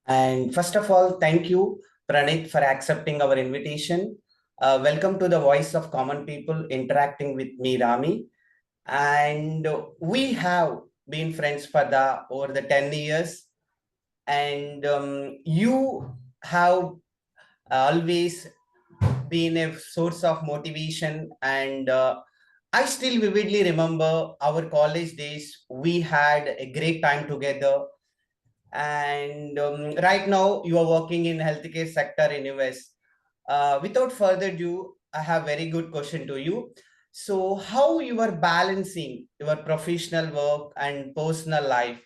And first of all, thank you, Praneeth, for accepting our invitation. Welcome to the Voice of Common People, interacting with me, Rami. And we have been friends for the over the 10 years. And you have always been a source of motivation. And I still vividly remember our college days. We had a great time together, and right now you are working in healthcare sector in US. Without further ado, I have very good question to you. So how you are balancing your professional work and personal life?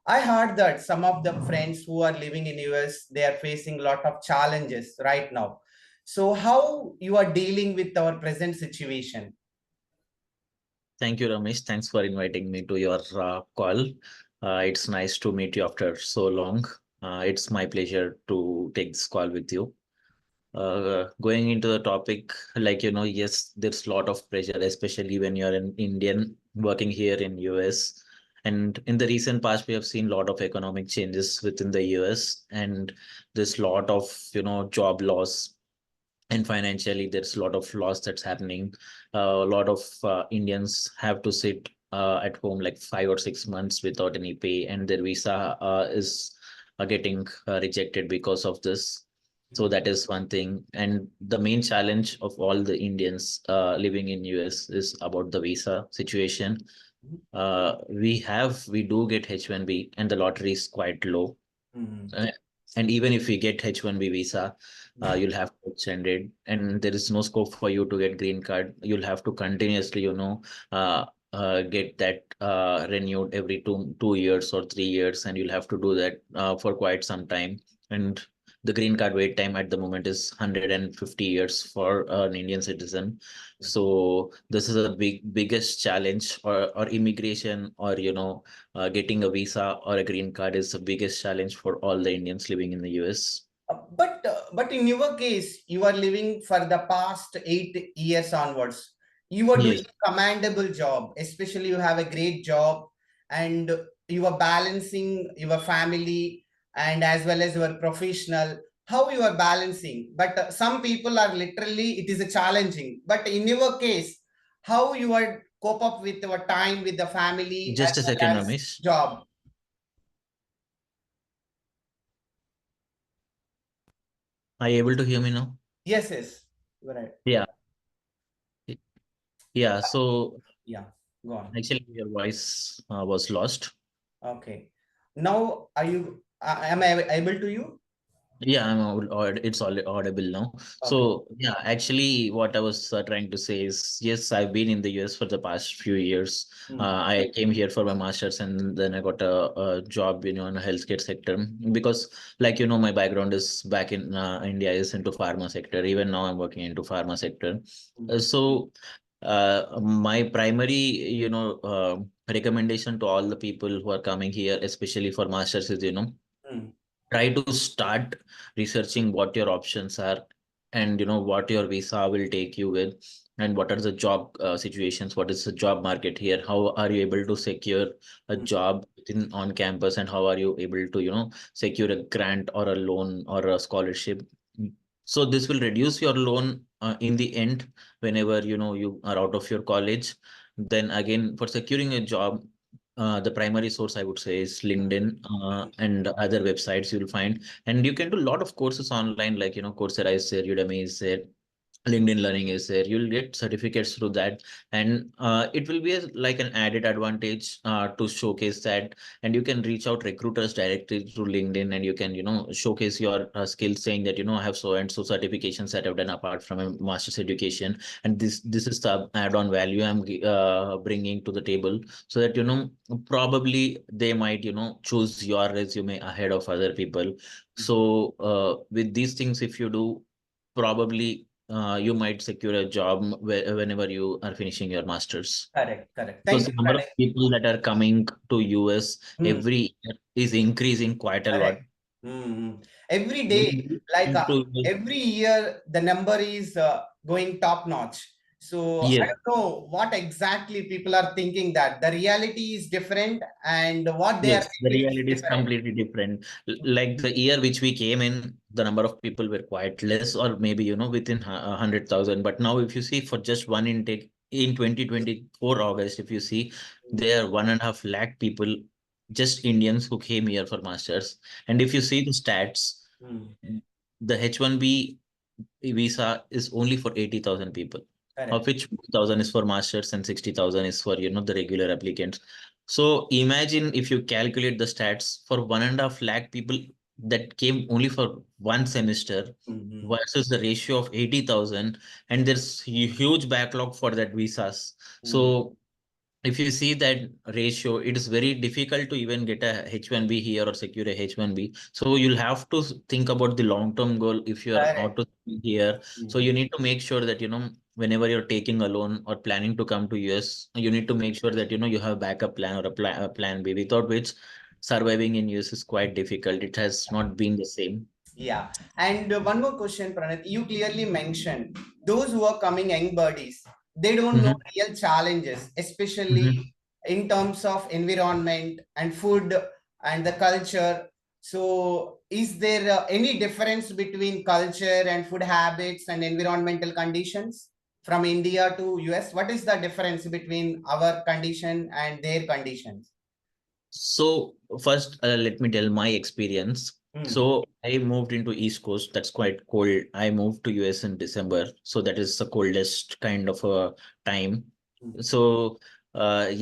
I heard that some of the friends who are living in US, they are facing a lot of challenges right now. So how you are dealing with our present situation? Thank you, Ramesh. Thanks for inviting me to your call. It's nice to meet you after so long. It's my pleasure to take this call with you. Going into the topic, yes, there's a lot of pressure, especially when you're an Indian working here in US. And in the recent past, we have seen a lot of economic changes within the US, and there's a lot of job loss, and financially there's a lot of loss that's happening. A lot of Indians have to sit at home like 5 or 6 months without any pay, and their visa is getting rejected because of this. So that is one thing, and the main challenge of all the Indians living in US is about the visa situation. We do get H1B, and the lottery is quite low. Mhm. uh, and even if we get H1B visa, you'll have to extend it, and there is no scope for you to get green card. You'll have to continuously, get that renewed every two years or 3 years, and you'll have to do that for quite some time. And the green card wait time at the moment is 150 years for an Indian citizen. So this is a biggest challenge, or immigration, or getting a visa or a green card is the biggest challenge for all the Indians living in the US. But in your case, you are living for the past 8 years onwards. You are doing Yes. a commendable job, especially you have a great job, and you are balancing your family and as well as your professional. How you are balancing? But some people are literally it is a challenging. But in your case, how you are cope up with your time with the family as Just a second, well as Ramesh. job? Are you able to hear me now? Yes, yes, you're right. Yeah. Yeah. So Yeah, go on. actually, your voice was lost. Okay. Now, are you, am I able to you? Yeah, it's all audible now. Okay. So yeah, actually, what I was trying to say is, yes, I've been in the US for the past few years. Mm. I came here for my master's, and then I got a job, in the healthcare sector, because, my background is back in India is into pharma sector. Even now, I'm working into pharma sector. Mm. My primary, recommendation to all the people who are coming here, especially for masters, is, Mm. try to start researching what your options are, and what your visa will take you with, and what are the job situations, what is the job market here, how are you able to secure a Mm. job in on campus, and how are you able to secure a grant or a loan or a scholarship. So this will reduce your loan in the end, whenever you are out of your college. Then again, for securing a job, the primary source I would say is LinkedIn, and other websites you'll find. And you can do a lot of courses online, like, Coursera is there, Udemy is there, LinkedIn Learning is there. You'll get certificates through that, and it will be like an added advantage to showcase that. And you can reach out recruiters directly through LinkedIn, and you can showcase your skills, saying that I have so and so certifications that I've done apart from a master's education, and this is the add-on value I'm bringing to the table, so that probably they might choose your resume ahead of other people. So with these things, if you do, probably you might secure a job whenever you are finishing your masters, Correct, correct. because Thank the you, number of Pranay. people that are coming to US Mm. every year is increasing quite a lot. Correct. Mm. Every day, When we like come to every year, the number is going top notch. So I Yes. don't know what exactly people are thinking, that the reality is different and what they are Yes, the thinking is reality is different. completely different. Like the year which we came in, the number of people were quite less, or maybe, within 100,000. But now, if you see for just one intake in 2024 August, if you see, there are 1.5 lakh people, just Indians who came here for masters. And if you see the stats, Hmm. the H1B visa is only for 80,000 people, of Correct. which 40,000 is for masters and 60,000 is for, the regular applicants. So imagine if you calculate the stats for 1.5 lakh people that came only for one semester Mhm. versus the ratio of 80,000, and there's huge backlog for that visas. Mm. So if you see that ratio, it is very difficult to even get a H1B here or secure a H1B. So you'll have to think about the long-term goal if you are Correct. auto here. So Mm. you need to make sure that, whenever you're taking a loan or planning to come to US, you need to make sure that, you have a backup plan or a plan B, without which surviving in US is quite difficult. It has not been the same. Yeah. And one more question, Praneeth. You clearly mentioned those who are coming young birdies, they don't know Mhm, real challenges, especially mhm. in terms of environment and food and the culture. So, is there any difference between culture and food habits and environmental conditions from India to US? What is the difference between our condition and their conditions? So first, let me tell my experience. Hmm. So I moved into East Coast. That's quite cold. I moved to US in December, so that is the coldest kind of a time. Hmm. So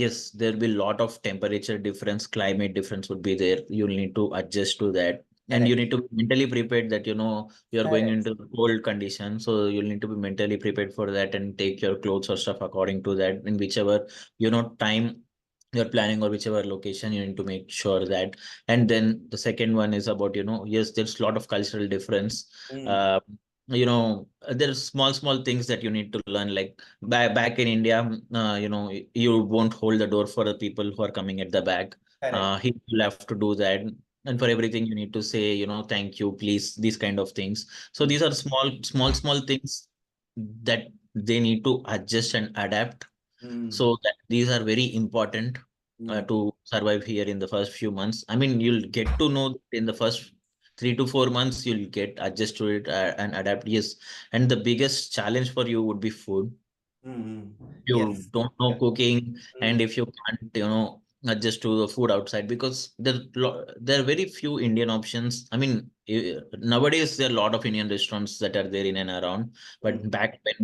yes, there'll be a lot of temperature difference, climate difference would be there. You'll need to adjust to that, and you Correct. need to be mentally prepared that you're going Correct. into the cold condition. So you'll need to be mentally prepared for that and take your clothes or stuff according to that in whichever time you're planning, or whichever location you need to make sure that. And then the second one is about, yes, there's a lot of cultural difference. Hmm. uh, there's small things that you need to learn, like back in India, you won't hold the door for the people who are coming at the back. Correct. You'll have to do that, and for Hmm. everything you need to say, thank you, please, these kind of things. So these are small things that they need to adjust and adapt. Hmm. So that these are very important Hmm. to survive here in the first few months. I mean, you'll get to know in the first 3 to 4 months, you'll get adjust to it and adapt. Yes. And the biggest challenge for you would be food. Hmm. You Yes. don't know Yes. cooking, Hmm. and if you can't, adjust to the food outside, because there are very few Indian options. I mean, nowadays there are a lot of Indian restaurants that are there in and around, Hmm. but back when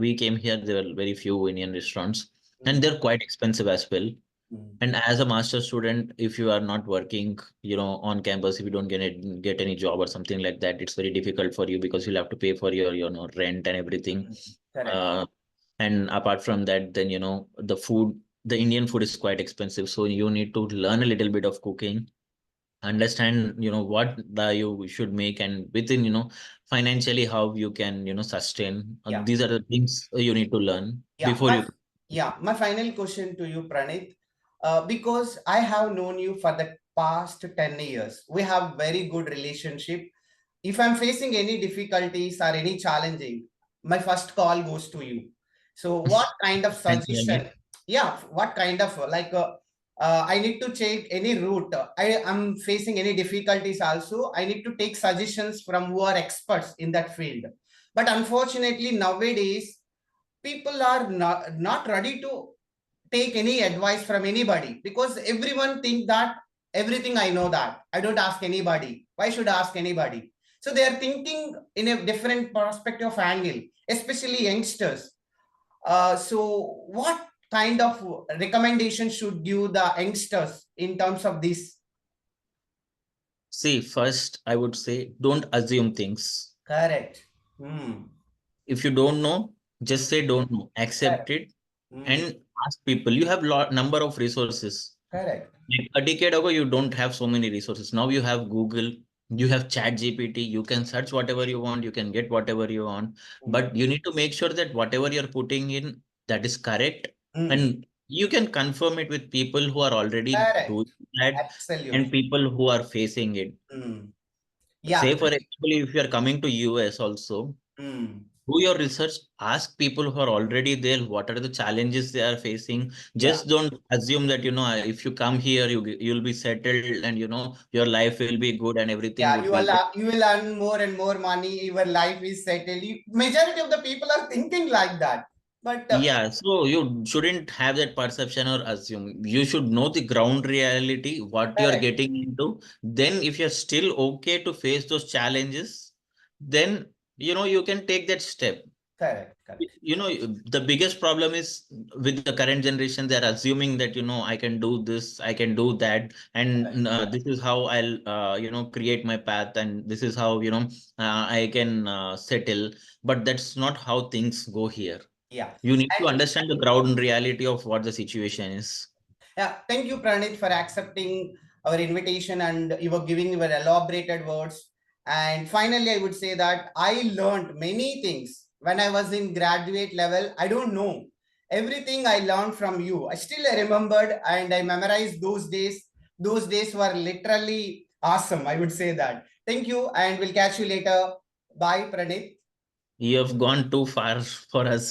we came here, there were very few Indian restaurants, Hmm. and they're quite expensive as well. Hmm. And as a master student, if you are not working, on campus, if you don't get any job or something like that, it's very difficult for you, because you'll have to pay for your, rent and everything. Hmm. Correct. Uh, and apart from that, then, the Indian food is quite expensive. So you need to learn a little bit of cooking, understand, what you should make, and within, financially how you can, sustain. Yeah. These are the things you need to learn Yeah. before you. My final question to you, Pranit, because I have known you for the past 10 years. We have very good relationship. If I'm facing any difficulties or any challenging, my first call goes to you. So what kind of Thank you, suggestion? Rami. Yeah, what kind of I need to take any route. I am facing any difficulties also. I need to take suggestions from who are experts in that field. But unfortunately, nowadays, people are not ready to take any advice from anybody because everyone think that everything I know, that I don't ask anybody. Why should I ask anybody? So they are thinking in a different perspective of angle, especially youngsters. So what kind of recommendation should you the youngsters in terms of this? See, first, I would say don't assume things. Correct. Hmm. If you don't know, just say don't know. Accept Correct. it Hmm. and ask people. You have lot number of resources. Correct. Like a decade ago, you don't have so many resources. Now you have Google, you have Chat GPT. You can search whatever you want. You can get whatever you want. Hmm. But you need to make sure that whatever you're putting in, that is correct, Hmm. and you can confirm it with people who are already Correct. doing that, and Absolutely. people who are facing it. Hmm. Say Yeah. for example, if you are coming to US also, Hmm. do your research, ask people who are already there, what are the challenges they are facing. Just don't assume that, if you come here, you'll be settled and, your life will be good and everything Yeah, would be good. you will earn more and more money. Your life is settled. Majority of the people are thinking like that. But Yeah, so you shouldn't have that perception or assume. You should know the ground reality, what you're correct, getting into. Then, if you're still okay to face those challenges, then you can take that step. correct, correct. The biggest problem is with the current generation, they're assuming that, I can do this, I can do that, and this is how I'll, create my path, and this is how, I can settle. But that's not how things go here. Yeah. You need to And understand the ground reality of what the situation is. yeah, thank you, Praneeth, for accepting our invitation and you were giving your elaborated words. And finally, I would say that I learned many things when I was in graduate level. I don't know everything I learned from you. I still remembered and I memorized those days. Those days were literally awesome. I would say that. Thank you, and we'll catch you later. Bye, Praneeth. You have gone too far for us.